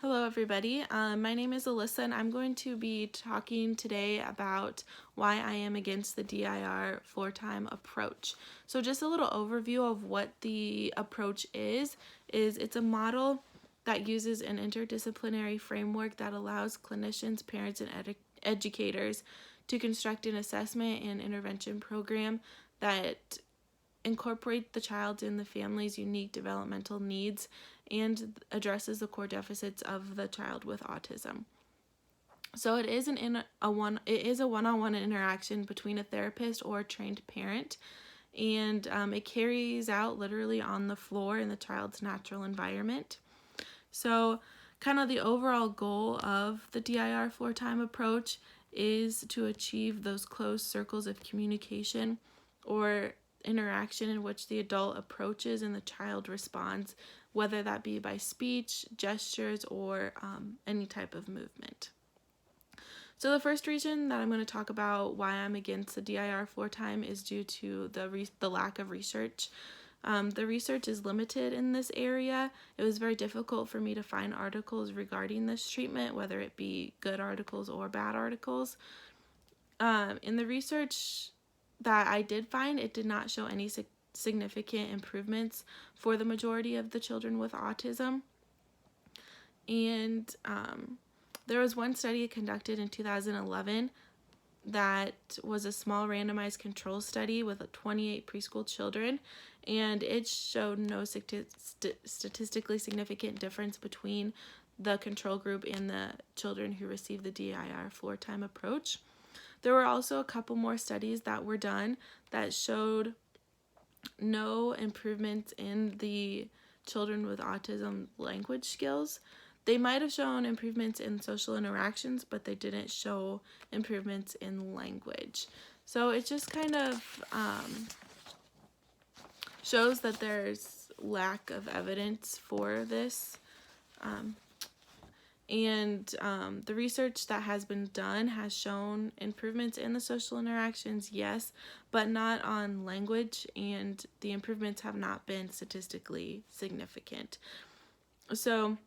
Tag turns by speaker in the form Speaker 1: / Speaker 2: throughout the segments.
Speaker 1: Hello everybody, my name is Alyssa and I'm going to be talking today about why I am against the DIR floor-time approach. So just a little overview of what the approach is it's a model that uses an interdisciplinary framework that allows clinicians, parents, and educators to construct an assessment and intervention program that incorporate the child's and the family's unique developmental needs and addresses the core deficits of the child with autism. So it is a one-on-one interaction between a therapist or a trained parent, and it carries out literally on the floor in the child's natural environment. So kind of the overall goal of the DIR floor-time approach is to achieve those closed circles of communication or interaction in which the adult approaches and the child responds, whether that be by speech, gestures, or any type of movement. So the first reason that I'm going to talk about why I'm against the DIR floor-time is due to the lack of research. The research is limited in this area. It was very difficult for me to find articles regarding this treatment, whether it be good articles or bad articles. In the research that I did find, it did not show any significant improvements for the majority of the children with autism. And there was one study conducted in 2011 that was a small randomized control study with 28 preschool children, and it showed no statistically significant difference between the control group and the children who received the DIR floor-time approach. There were also a couple more studies that were done that showed no improvements in the children with autism language skills. They might have shown improvements in social interactions, but they didn't show improvements in language. So it just kind of shows that there's lack of evidence for this. The research that has been done has shown improvements in the social interactions, yes, but not on language, and the improvements have not been statistically significant. So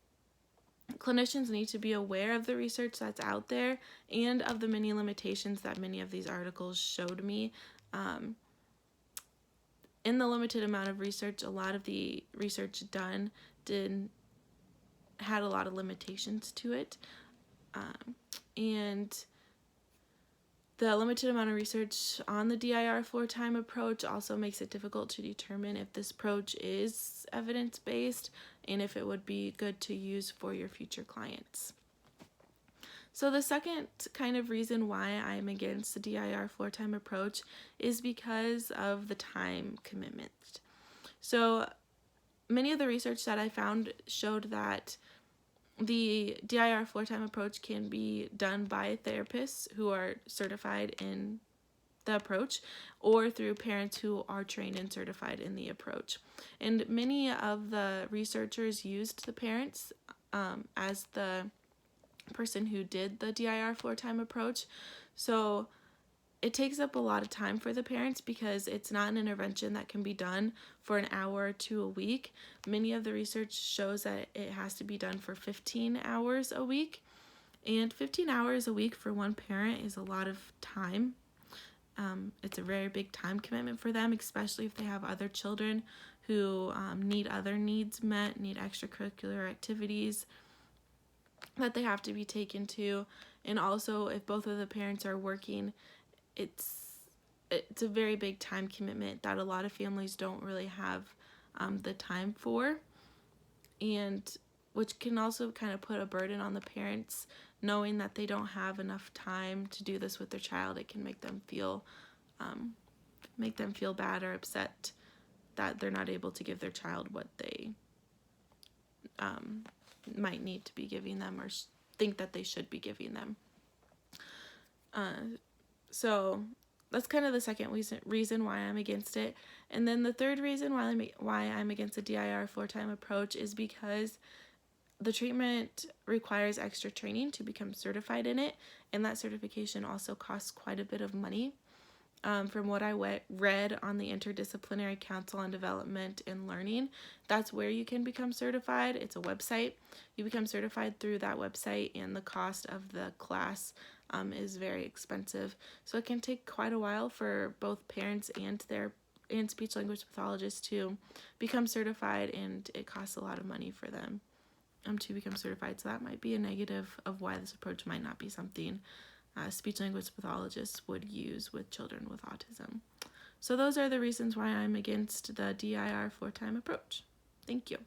Speaker 1: clinicians need to be aware of the research that's out there and of the many limitations that many of these articles showed me. In the limited amount of research, a lot of the research done had a lot of limitations to it, and the limited amount of research on the DIR floor-time approach also makes it difficult to determine if this approach is evidence-based and if it would be good to use for your future clients. So the second kind of reason why I'm against the DIR floor-time approach is because of the time commitment. So many of the research that I found showed that the DIR floor-time approach can be done by therapists who are certified in the approach or through parents who are trained and certified in the approach. And many of the researchers used the parents as the person who did the DIR floor-time approach. So it takes up a lot of time for the parents because it's not an intervention that can be done for an hour or two a week. Many of the research shows that it has to be done for 15 hours a week, and 15 hours a week for one parent is a lot of time. It's a very big time commitment for them, especially if they have other children who need other needs met, need extracurricular activities that they have to be taken to, and also if both of the parents are working, it's a very big time commitment that a lot of families don't really have the time for, and which can also kind of put a burden on the parents knowing that they don't have enough time to do this with their child. It can make them feel bad or upset that they're not able to give their child what they might need to be giving them or think that they should be giving them. So that's kind of the second reason why I'm against it. And then the third reason why I'm against the DIR floor-time approach is because the treatment requires extra training to become certified in it, and that certification also costs quite a bit of money. From what I read on the Interdisciplinary Council on Development and Learning, that's where you can become certified. It's a website. You become certified through that website, and the cost of the class is very expensive. So it can take quite a while for both parents and speech language pathologists to become certified, and it costs a lot of money for them to become certified. So that might be a negative of why this approach might not be something speech language pathologists would use with children with autism. So those are the reasons why I'm against the DIR Floortime approach. Thank you.